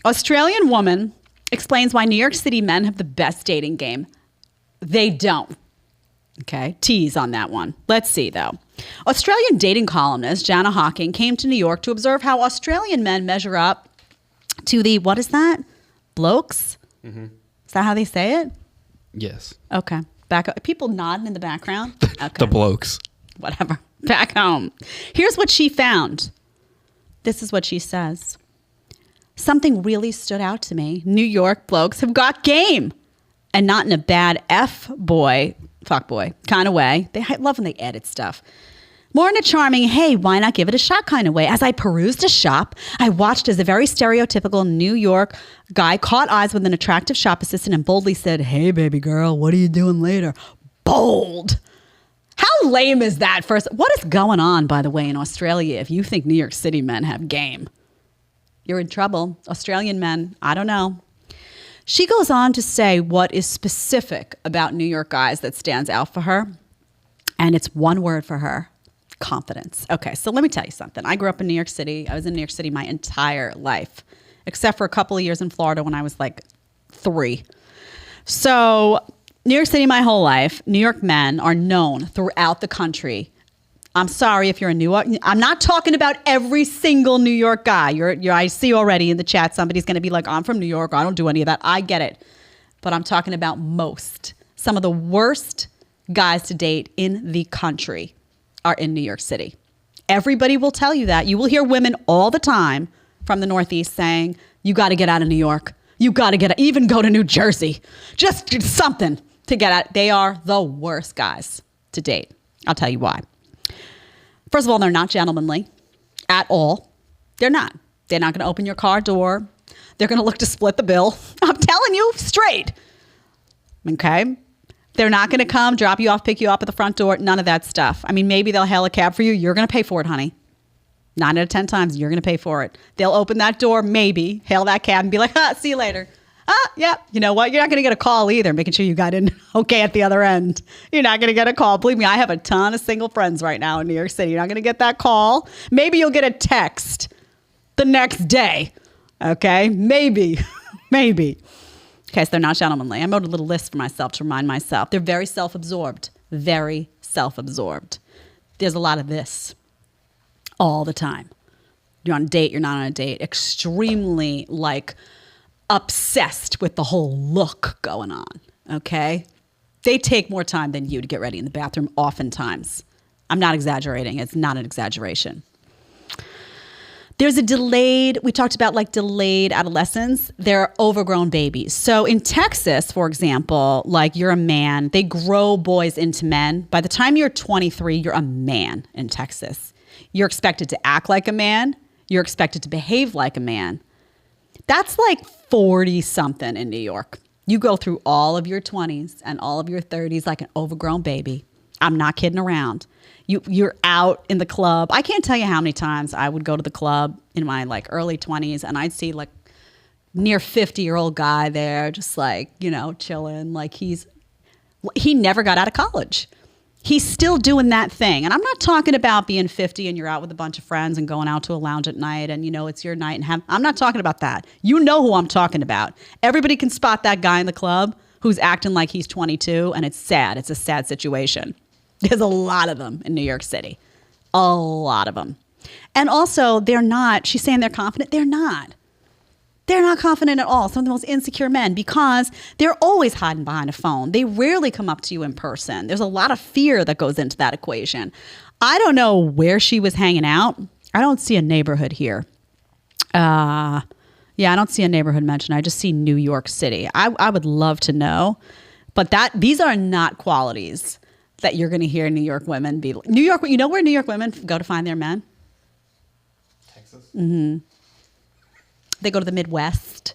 Australian woman explains why New York City men have the best dating game. They don't. Okay, tease on that one. Let's see, though. Australian dating columnist Jana Hawking came to New York to observe how Australian men measure up to the, what is that? Blokes? Mm-hmm. Is that how they say it? Yes. Okay. Back up. People nodding in the background. Okay. The blokes. Whatever. Back home. Here's what she found. This is what she says. Something really stood out to me. New York blokes have got game. And not in a bad fuckboy kind of way. I love when they edit stuff. More in a charming, hey, why not give it a shot kind of way. As I perused a shop, I watched as a very stereotypical New York guy caught eyes with an attractive shop assistant and boldly said, hey, baby girl, what are you doing later? Bold. How lame is that? First, what is going on, by the way, in Australia if you think New York City men have game? You're in trouble. Australian men, I don't know. She goes on to say what is specific about New York guys that stands out for her. And it's one word for her. Confidence. Okay, so let me tell you something. I grew up in New York City. I was in New York City my entire life, except for a couple of years in Florida when I was like 3. So New York City my whole life. New York men are known throughout the country. I'm sorry if you're in New York. I'm not talking about every single New York guy. I see already in the chat somebody's going to be like, I'm from New York. I don't do any of that. I get it. But I'm talking about most. Some of the worst guys to date in the country are in New York City. Everybody will tell you that. You will hear women all the time from the Northeast saying, you got to get out of New York. You got to even go to New Jersey. Just something to get out. They are the worst guys to date. I'll tell you why. First of all, they're not gentlemanly at all. They're not. They're not going to open your car door. They're going to look to split the bill. I'm telling you straight. Okay? They're not going to come, drop you off, pick you up at the front door. None of that stuff. I mean, maybe they'll hail a cab for you. You're going to pay for it, honey. 9 out of 10 times, you're going to pay for it. They'll open that door, maybe, hail that cab and be like, see you later. Yeah. You know what? You're not going to get a call either, making sure you got in okay at the other end. You're not going to get a call. Believe me, I have a ton of single friends right now in New York City. You're not going to get that call. Maybe you'll get a text the next day. Okay? Maybe. Maybe. Okay, so they're not gentlemanly. I wrote a little list for myself to remind myself. They're very self-absorbed. Very self-absorbed. There's a lot of this all the time. You're on a date, you're not on a date. Extremely, obsessed with the whole look going on, okay? They take more time than you to get ready in the bathroom oftentimes. I'm not exaggerating. It's not an exaggeration. There's we talked about delayed adolescence. They're overgrown babies. So in Texas, for example, you're a man, they grow boys into men. By the time you're 23, you're a man in Texas. You're expected to act like a man. You're expected to behave like a man. That's 40 something in New York. You go through all of your 20s and all of your 30s like an overgrown baby. I'm not kidding around. You're out in the club. I can't tell you how many times I would go to the club in my early 20s and I'd see near 50-year-old guy there just chilling. He never got out of college. He's still doing that thing. And I'm not talking about being 50 and you're out with a bunch of friends and going out to a lounge at night and it's your night and I'm not talking about that. You know who I'm talking about. Everybody can spot that guy in the club who's acting like he's 22 and it's sad. It's a sad situation. There's a lot of them in New York City. A lot of them. And also, they're not, she's saying they're confident. They're not. They're not confident at all. Some of the most insecure men because they're always hiding behind a phone. They rarely come up to you in person. There's a lot of fear that goes into that equation. I don't know where she was hanging out. I don't see a neighborhood here. I don't see a neighborhood mentioned. I just see New York City. I would love to know. But these are not qualities that you're going to hear New York women be. New York, you know where New York women go to find their men? Texas? Mm-hmm. They go to the Midwest.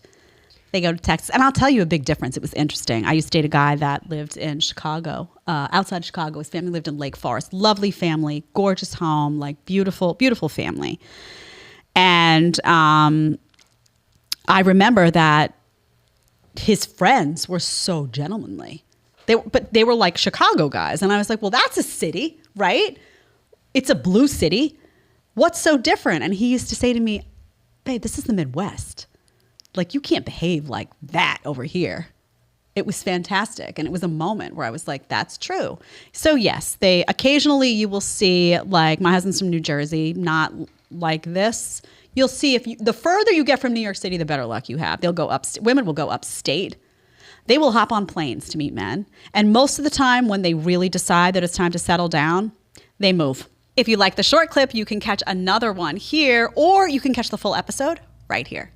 They go to Texas. And I'll tell you a big difference. It was interesting. I used to date a guy that lived in Chicago, outside Chicago. His family lived in Lake Forest. Lovely family, gorgeous home, beautiful, beautiful family. And I remember that his friends were so gentlemanly. They were like Chicago guys. And I was like, well, that's a city, right? It's a blue city. What's so different? And he used to say to me, babe, this is the Midwest. Like, you can't behave like that over here. It was fantastic. And it was a moment where I was like, that's true. So yes, they occasionally you will see, like, my husband's from New Jersey, not like this. You'll see the further you get from New York City, the better luck you have. They'll go women will go upstate. They will hop on planes to meet men. And most of the time when they really decide that it's time to settle down, they move. If you like the short clip, you can catch another one here, or you can catch the full episode right here.